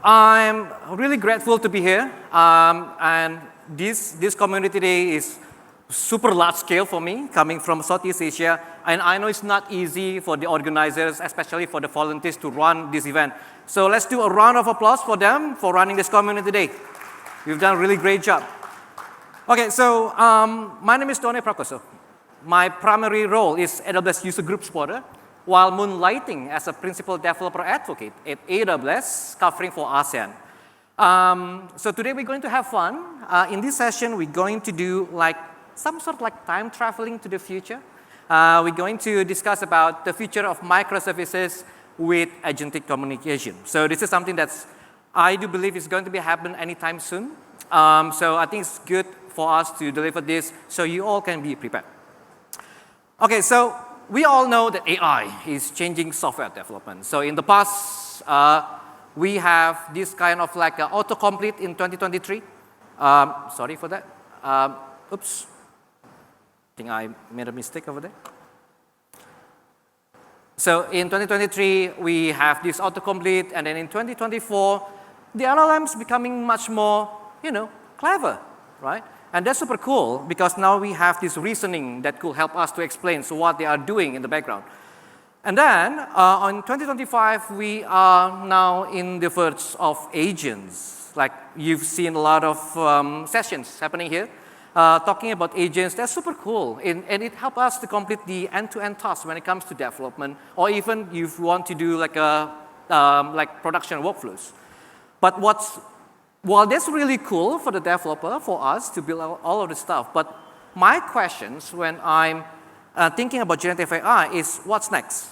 I'm really grateful to be here, and this community day is super large scale for me, coming from Southeast Asia, and I know it's not easy for the organizers, especially for the volunteers, to run this event. So let's do a round of applause for them for running this community day. You've done a really great job. Okay, so my name is Tony Prakoso. My primary role is AWS User Group Supporter, while moonlighting as a principal developer advocate at AWS, covering for ASEAN. So today we're going to have fun. In this session, we're going to do like some sort of like time traveling to the future. We're going to discuss about the future of microservices with agentic communication. So this is something that's I do believe is going to be happen anytime soon. So I think it's good for us to deliver this so you all can be prepared. Okay, so we all know that AI is changing software development. So in the past, we have this kind of like autocomplete in 2023. Sorry for that. Oops. I think I made a mistake over there. So in 2023, we have this autocomplete, and then in 2024, the LLMs becoming much more, clever, right? And that's super cool because now we have this reasoning that could help us to explain what they are doing in the background. And then on 2025, we are now in the verge of agents. Like you've seen a lot of sessions happening here, talking about agents. That's super cool. And it helps us to complete the end-to-end tasks when it comes to development, or even if you want to do like production workflows. But while that's really cool for the developer, for us to build all of this stuff, but my questions when I'm thinking about generative AI is what's next?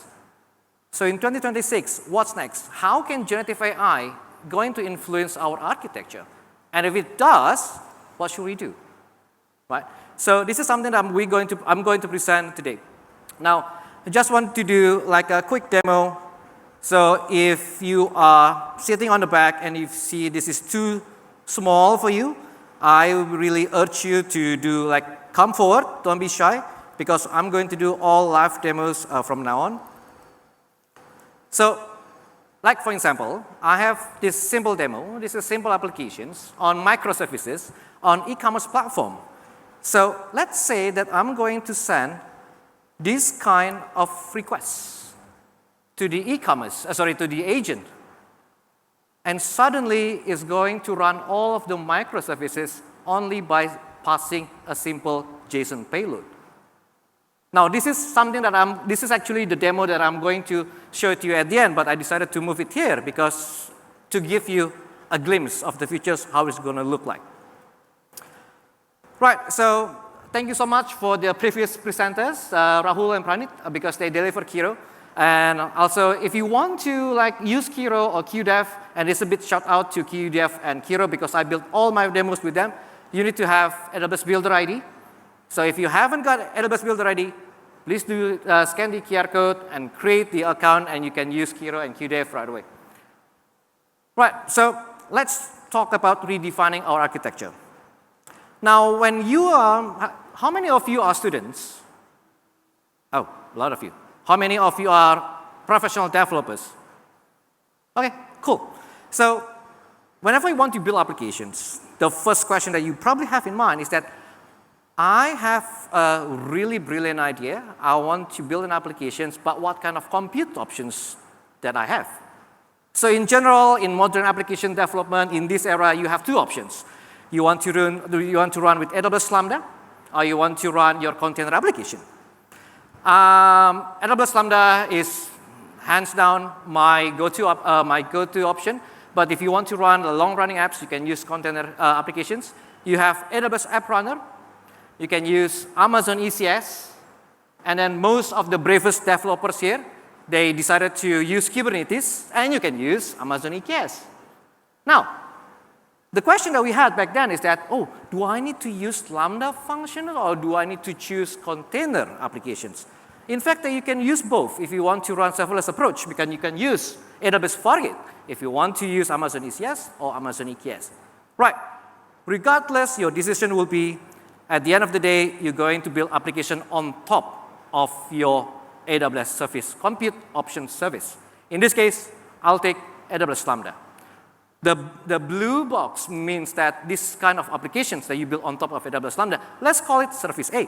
So in 2026, what's next? How can generative AI going to influence our architecture? And if it does, what should we do? Right? So this is something that I'm going to present today. Now, I just want to do like a quick demo. So if you are sitting on the back and you see this is too small for you, I really urge you to come forward, don't be shy, because I'm going to do all live demos from now on. So, like for example, I have this simple demo. This is simple applications on microservices on e-commerce platform. So let's say that I'm going to send this kind of requests to the to the agent. And suddenly it's going to run all of the microservices only by passing a simple JSON payload. Now this is something that this is actually the demo that I'm going to show to you at the end, but I decided to move it here because to give you a glimpse of the features, how it's going to look like. Right, so thank you so much for the previous presenters, Rahul and Pranit, because they delivered Kiro. And also, if you want to use Kiro or QDev, and it's a bit shout out to QDev and Kiro because I built all my demos with them, you need to have AWS Builder ID. So if you haven't got AWS Builder ID, please do scan the QR code and create the account, and you can use Kiro and QDev right away. Right, so let's talk about redefining our architecture. Now, when you are, how many of you are students? Oh, a lot of you. How many of you are professional developers? Okay, cool. So whenever you want to build applications, the first question that you probably have in mind is that I have a really brilliant idea. I want to build an application, but what kind of compute options that I have? So in general, in modern application development, in this era, you have two options. You want to run with AWS Lambda, or you want to run your container application. AWS Lambda is hands down my go-to option. But if you want to run long-running apps, you can use container applications. You have AWS App Runner. You can use Amazon ECS. And then most of the bravest developers here, they decided to use Kubernetes, and you can use Amazon EKS. Now, the question that we had back then is that, do I need to use Lambda function, or do I need to choose container applications? In fact, you can use both if you want to run serverless approach, because you can use AWS Fargate if you want to use Amazon ECS or Amazon EKS. Right. Regardless, your decision will be, at the end of the day, you're going to build application on top of your AWS service, compute option service. In this case, I'll take AWS Lambda. The blue box means that this kind of applications that you build on top of AWS Lambda, let's call it service A.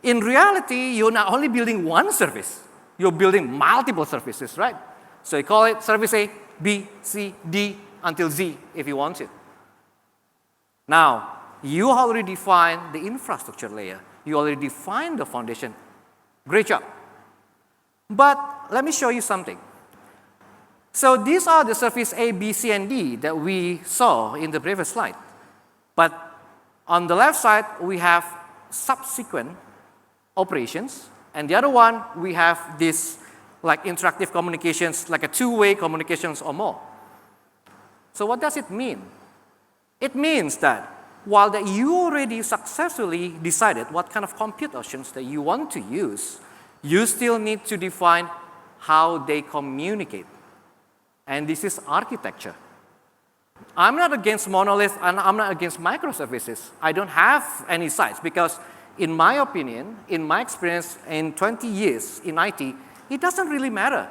In reality, you're not only building one service, you're building multiple services, right? So you call it service A, B, C, D, until Z if you want to. Now, you already defined the infrastructure layer. You already defined the foundation. Great job. But let me show you something. So these are the service A, B, C, and D that we saw in the previous slide. But on the left side, we have subsequent operations. And the other one, we have this like interactive communications, like a two-way communications or more. So what does it mean? It means that while that you already successfully decided what kind of compute options that you want to use, you still need to define how they communicate. And this is architecture. I'm not against monolith and I'm not against microservices. I don't have any sides because in my opinion, in my experience in 20 years in IT, it doesn't really matter.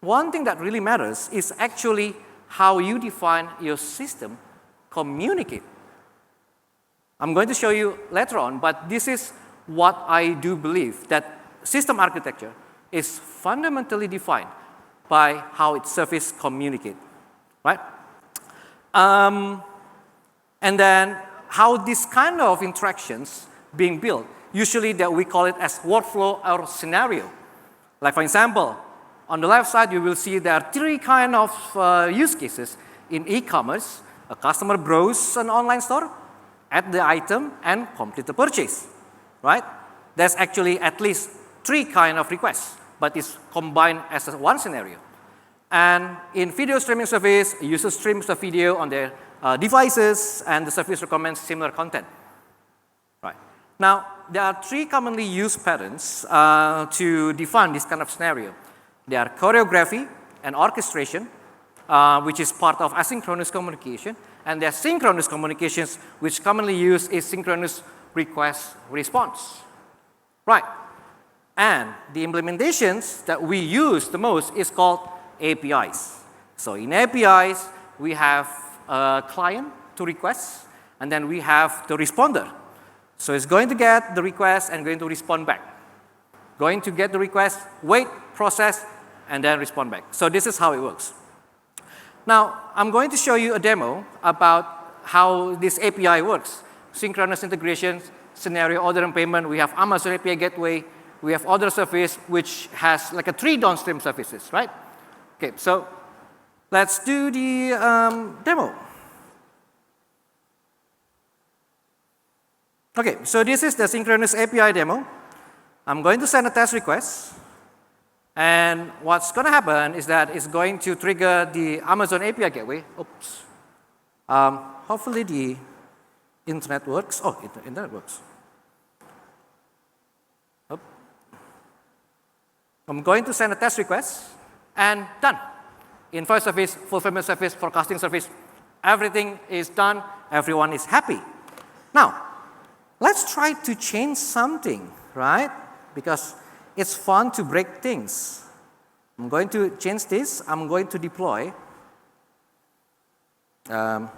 One thing that really matters is actually how you define your system communicate. I'm going to show you later on, but this is what I do believe, that system architecture is fundamentally defined by how its service communicate, right? And then how this kind of interactions being built, usually that we call it as workflow or scenario. Like for example, on the left side, you will see there are three kind of use cases in e-commerce. A customer browses an online store, add the item, and complete the purchase, right? There's actually at least three kind of requests, but it's combined as one scenario. And in video streaming service, a user streams the video on their devices, and the service recommends similar content. Right. Now, there are three commonly used patterns to define this kind of scenario. They are choreography and orchestration, which is part of asynchronous communication, and there's synchronous communications, which commonly used is synchronous request response. Right. And the implementations that we use the most is called APIs. So in APIs, we have a client to request, and then we have the responder. So it's going to get the request and going to respond back. Going to get the request, wait, process, and then respond back. So this is how it works. Now, I'm going to show you a demo about how this API works. Synchronous integration, scenario order and payment. We have Amazon API gateway. We have order service, which has like a three downstream services, right? Okay, so let's do the demo. Okay, so this is the synchronous API demo. I'm going to send a test request. And what's going to happen is that it's going to trigger the Amazon API gateway. Oops. Hopefully the internet works. Oh, internet works. Oop. I'm going to send a test request. And done. Invoice service, fulfillment service, forecasting service, everything is done, everyone is happy. Now, let's try to change something, right? Because it's fun to break things. I'm going to change this, I'm going to deploy. So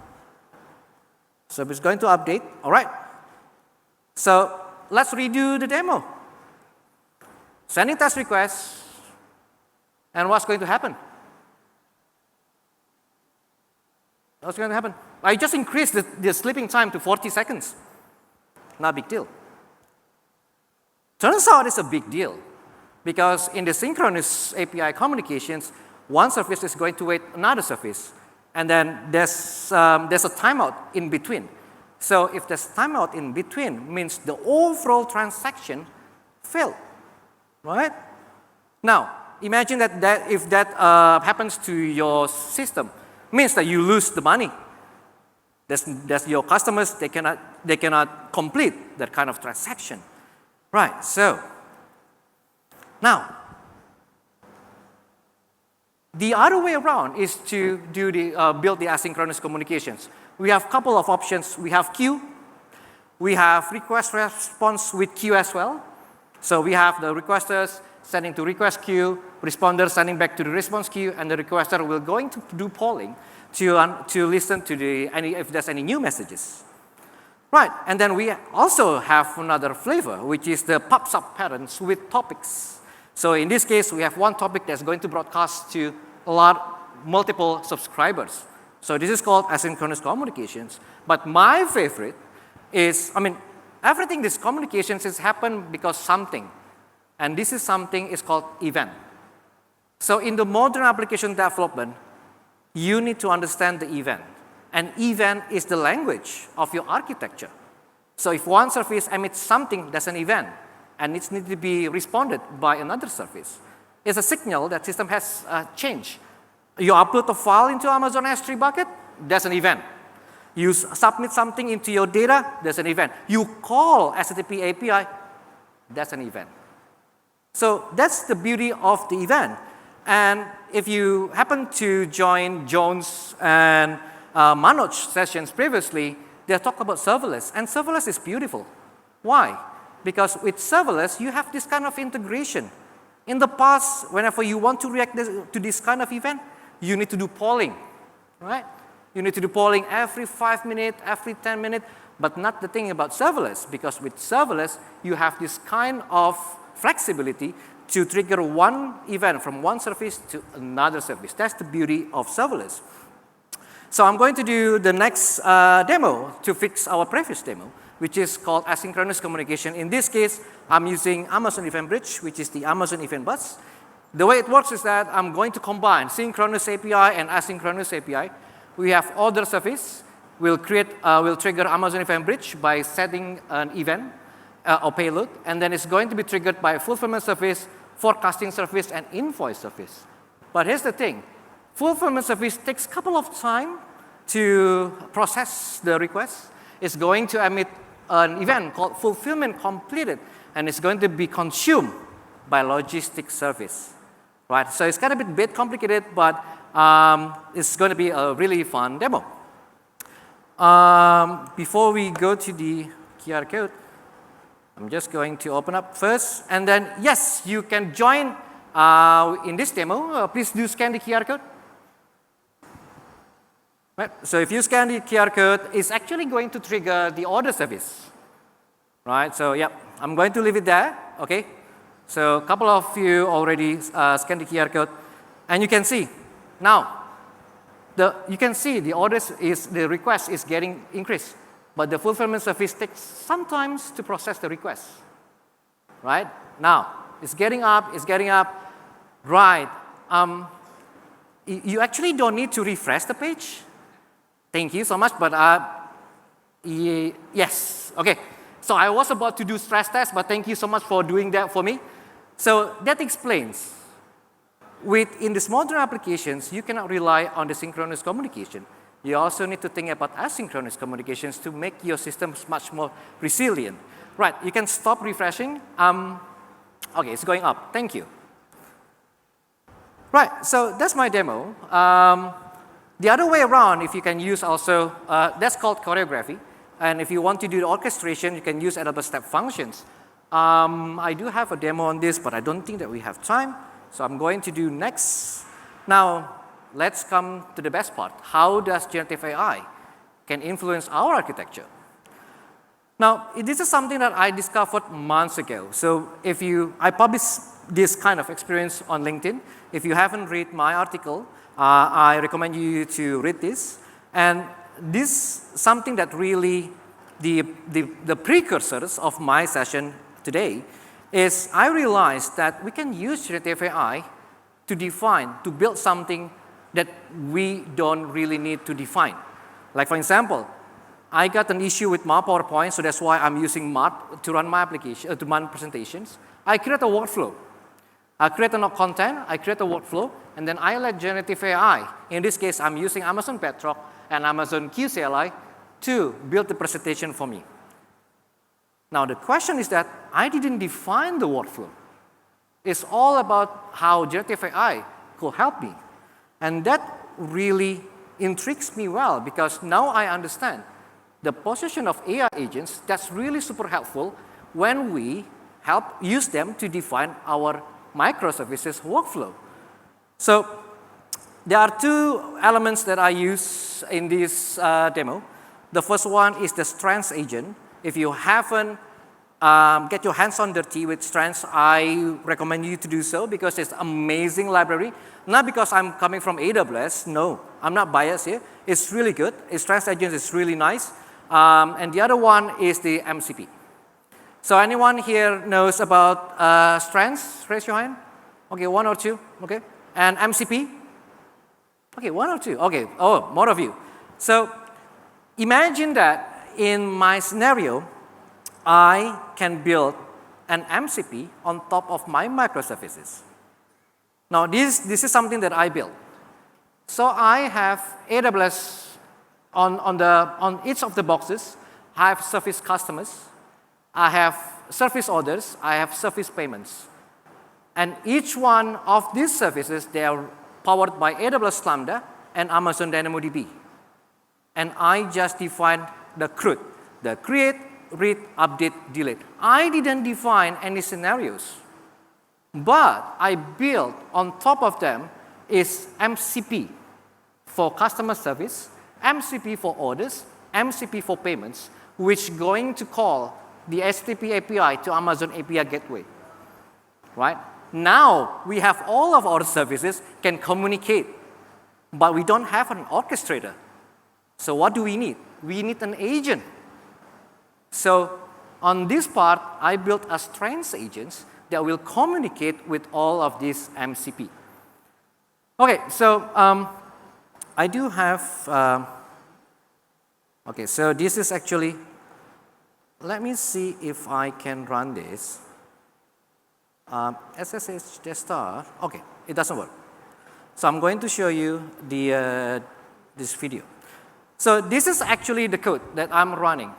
it's going to update, all right. So let's redo the demo. Sending test requests. And what's going to happen? What's going to happen? I just increased the sleeping time to 40 seconds. Not a big deal. Turns out it's a big deal because in the synchronous API communications, one service is going to wait another service, and then there's a timeout in between. So if there's timeout in between, means the overall transaction failed, right? Now, imagine that if that happens to your system, means that you lose the money. That's your customers, they cannot complete that kind of transaction. Right, so now, the other way around is to do build the asynchronous communications. We have a couple of options. We have queue. We have request response with queue as well. So we have the requesters sending to request queue, responder sending back to the response queue, and the requester will going to do polling to listen to if there's any new messages. Right, and then we also have another flavor, which is the pub sub patterns with topics. So in this case, we have one topic that's going to broadcast to multiple subscribers. So this is called asynchronous communications. But my favorite is, everything this communications has happened because something. And this is something is called event. So in the modern application development, you need to understand the event. An event is the language of your architecture. So if one service emits something, that's an event, and it needs to be responded by another service. It's a signal that system has changed. You upload a file into Amazon S3 bucket, that's an event. You submit something into your data, that's an event. You call HTTP API, that's an event. So that's the beauty of the event. And if you happen to join Jones and Manoj sessions previously, they talk about serverless, and serverless is beautiful. Why? Because with serverless, you have this kind of integration. In the past, whenever you want to react to this kind of event, you need to do polling, right? You need to do polling every 5 minutes, every 10 minutes, but not the thing about serverless, because with serverless, you have this kind of flexibility to trigger one event from one service to another service. That's the beauty of serverless. So I'm going to do the next demo to fix our previous demo, which is called asynchronous communication. In this case, I'm using Amazon Event Bridge, which is the Amazon Event Bus. The way it works is that I'm going to combine synchronous API and asynchronous API. We have order service. We'll trigger Amazon Event Bridge by setting an event or payload, and then it's going to be triggered by fulfillment service, forecasting service, and invoice service. But here's the thing. Fulfillment service takes a couple of time to process the request. It's going to emit an event called fulfillment completed, and it's going to be consumed by logistics service. Right? So it's kind of a bit complicated, but it's going to be a really fun demo. Before we go to the QR code, I'm just going to open up first, and then yes, you can join in this demo. Please do scan the QR code. Right. So if you scan the QR code, it's actually going to trigger the order service. Right, so yeah, I'm going to leave it there, okay? So a couple of you already scanned the QR code, and you can see, now, you can see the request is getting increased, but the fulfillment service takes some time to process the request. Right, now, it's getting up, right. You actually don't need to refresh the page. Thank you so much, but yes, okay. So I was about to do stress test, but thank you so much for doing that for me. So that explains, in these modern applications, you cannot rely on the synchronous communication. You also need to think about asynchronous communications to make your systems much more resilient. Right, you can stop refreshing. Okay, it's going up, thank you. Right, so that's my demo. The other way around, if you can use also, that's called choreography. And if you want to do the orchestration, you can use adaptive step functions. I do have a demo on this, but I don't think that we have time. So I'm going to do next. Now, let's come to the best part. How does generative AI can influence our architecture? Now, this is something that I discovered months ago. So I published this kind of experience on LinkedIn. If you haven't read my article, I recommend you to read this. And this is something that really, the precursors of my session today is I realized that we can use generative AI to build something that we don't really need to define. Like for example, I got an issue with my PowerPoint, so that's why I'm using Mart to run my application, to run presentations. I create a workflow. I create a content, I create a workflow, and then I let generative AI, in this case, I'm using Amazon Bedrock and Amazon QCLI to build the presentation for me. Now, the question is that I didn't define the workflow. It's all about how generative AI could help me. And that really intrigues me well, because now I understand the position of AI agents. That's really super helpful when we use them to define our microservices workflow. So there are two elements that I use in this demo. The first one is the Strands agent. If you haven't get your hands on dirty with Strands, I recommend you to do so because it's an amazing library. Not because I'm coming from AWS, no, I'm not biased here. It's really good. Strands agent is really nice. And the other one is the MCP. So anyone here knows about Strands? Raise your hand. Okay, one or two, okay. And MCP? Okay, one or two, okay, oh, more of you. So imagine that in my scenario, I can build an MCP on top of my microservices. Now this is something that I built. So I have AWS on each of the boxes. I have service customers, I have service orders, I have service payments. And each one of these services, they are powered by AWS Lambda and Amazon DynamoDB. And I just defined the CRUD, the create, read, update, delete. I didn't define any scenarios, but I built on top of them is MCP for customer service, MCP for orders, MCP for payments, which going to call the HTTP API to Amazon API Gateway, right? Now we have all of our services can communicate, but we don't have an orchestrator. So what do we need? We need an agent. So on this part, I built a Strands agents that will communicate with all of these MCP. Okay, so I do have, okay, so this is actually, let me see if I can run this. SSH desktop, okay, it doesn't work. So I'm going to show you this video. So this is actually the code that I'm running.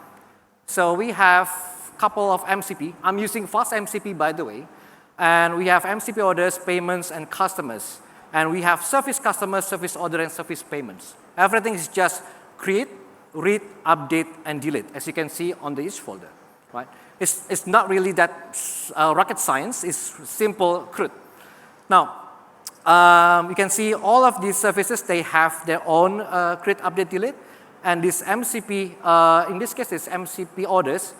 So we have a couple of MCP. I'm using fast MCP, by the way. And we have MCP orders, payments, and customers. And we have service customers, service order, and service payments. Everything is just create, read, update, and delete, as you can see on the each folder, right? It's not really that rocket science. It's simple CRUD. Now, you can see all of these services, they have their own create, update, delete. And this MCP, in this case, it's MCP orders.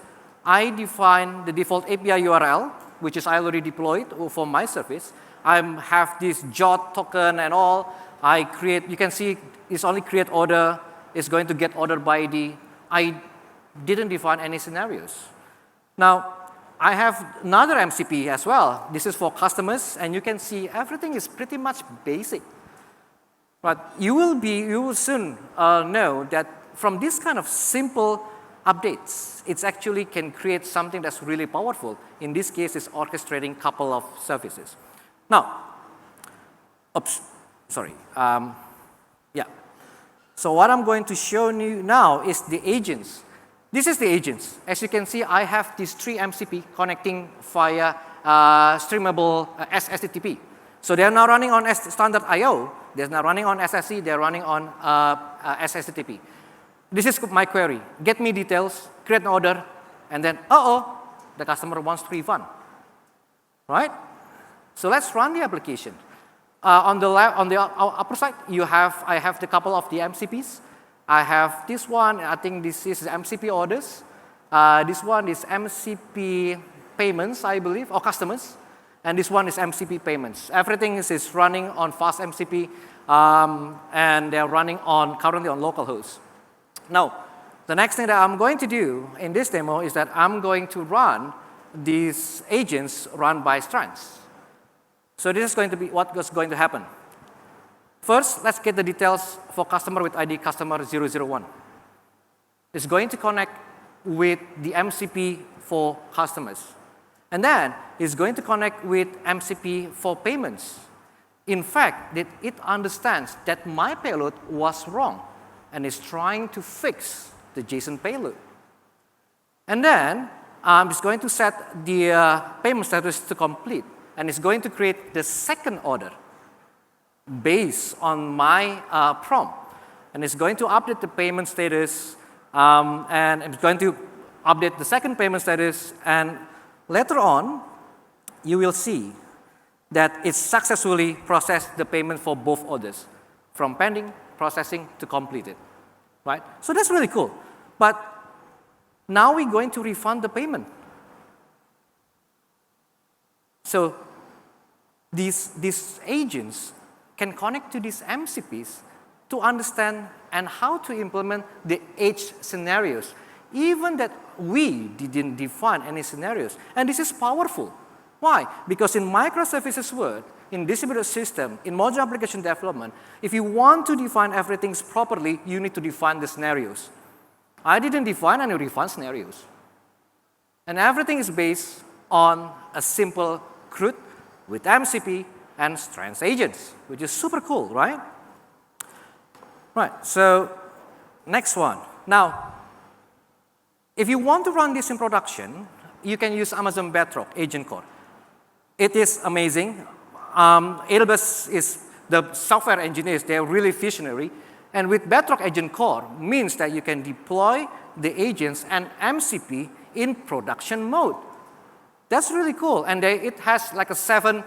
I define the default API URL, which is I already deployed for my service. I have this JOT token and all. I create, you can see it's only create order. It's going to get order by ID. I didn't define any scenarios. Now, I have another MCP as well. This is for customers, and you can see everything is pretty much basic. But you will soon know that from this kind of simple updates, it actually can create something that's really powerful. In this case, it's orchestrating a couple of services. Now, oops, sorry. Yeah. So what I'm going to show you now is the agents. This is the agents. As you can see, I have these three MCP connecting via streamable SSTP. So they're now running on standard I/O. They're now running on SSC. They're running on SSTP. This is my query. Get me details, create an order, and then, the customer wants to refund. Right? So let's run the application. On the upper side, I have the couple of the MCPs. I have this one. I think this is MCP orders. This one is MCP payments, I believe, or customers. And this one is MCP payments. Everything is running on fast MCP, and they're running currently on localhost. Now, the next thing that I'm going to do in this demo is that I'm going to run these agents run by Strands. So this is going to be what is going to happen. First, let's get the details for customer with ID customer 001. It's going to connect with the MCP for customers. And then it's going to connect with MCP for payments. In fact, it understands that my payload was wrong and is trying to fix the JSON payload. And then it's going to set the payment status to complete, and it's going to create the second order based on my prompt. And it's going to update the payment status, and it's going to update the second payment status, and later on, you will see that it successfully processed the payment for both orders, from pending, processing, to completed, right? So that's really cool. But now we're going to refund the payment. So these agents can connect to these MCPs to understand and how to implement the edge scenarios, even that we didn't define any scenarios. And this is powerful. Why? Because in microservices world, in distributed system, in modular application development, if you want to define everything properly, you need to define the scenarios. I didn't define any refund scenarios. And everything is based on a simple CRUD with MCP and strange agents, which is super cool, right? Right, so next one. Now, if you want to run this in production, you can use Amazon Bedrock Agent Core. It is amazing. AWS is the software engineers, they're really visionary. And with Bedrock Agent Core means that you can deploy the agents and MCP in production mode. That's really cool. And it has like a seven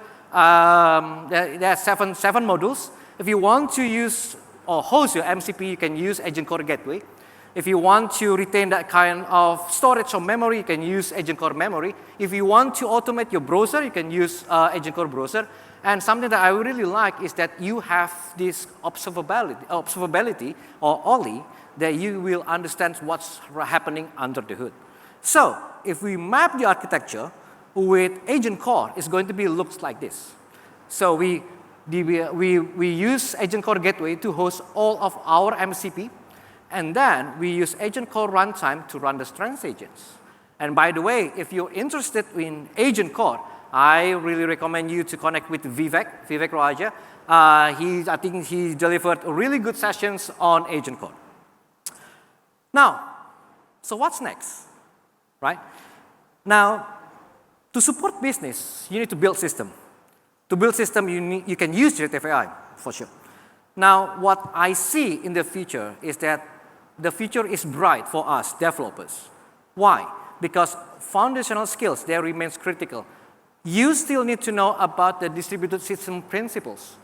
modules. If you want to use or host your MCP, you can use Agent Core Gateway. If you want to retain that kind of storage or memory, you can use Agent Core Memory. If you want to automate your browser, you can use Agent Core Browser. And something that I really like is that you have this observability or OLI, that you will understand what's happening under the hood. So if we map the architecture with Agent Core, it's going to be looks like this. So we use Agent Core Gateway to host all of our MCP. And then we use Agent Core Runtime to run the strange agents. And by the way, if you're interested in Agent Core, I really recommend you to connect with Vivek Raja. I think he delivered really good sessions on Agent Core. Now, so what's next, right? Now, to support business, you need to build system. To build system, you can use generative AI, for sure. Now, what I see in the future is that the future is bright for us developers. Why? Because foundational skills, they remains critical. You still need to know about the distributed system principles.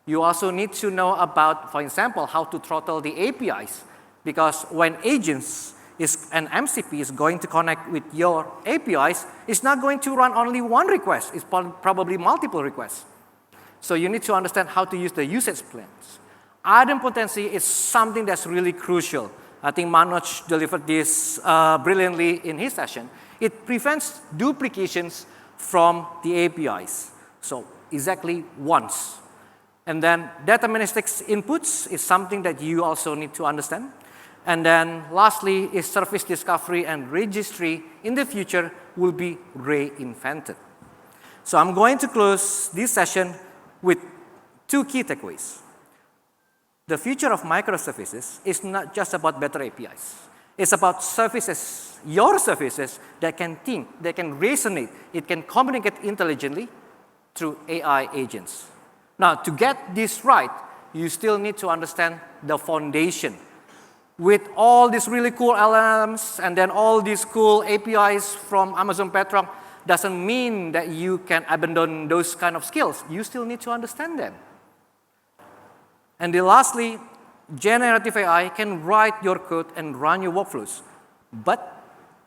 You also need to know about, for example, how to throttle the APIs. Because when agents and MCP is going to connect with your APIs, it's not going to run only one request. It's probably multiple requests. So you need to understand how to use the usage plans. Idempotency is something that's really crucial. I think Manoj delivered this brilliantly in his session. It prevents duplications from the APIs. So exactly once. And then deterministic inputs is something that you also need to understand. And then lastly is service discovery and registry in the future will be reinvented. So I'm going to close this session with two key takeaways. The future of microservices is not just about better APIs. It's about services, your services that can think, that can resonate, it can communicate intelligently through AI agents. Now, to get this right, you still need to understand the foundation. With all these really cool LLMs and then all these cool APIs from Amazon Bedrock, doesn't mean that you can abandon those kind of skills. You still need to understand them. And then lastly, generative AI can write your code and run your workflows, but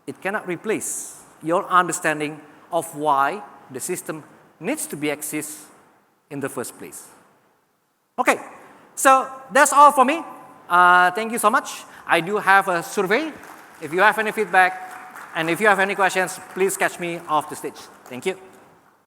it cannot replace your understanding of why the system needs to be exist in the first place. Okay, so that's all for me. Thank you so much. I do have a survey. If you have any feedback and if you have any questions, please catch me off the stage. Thank you.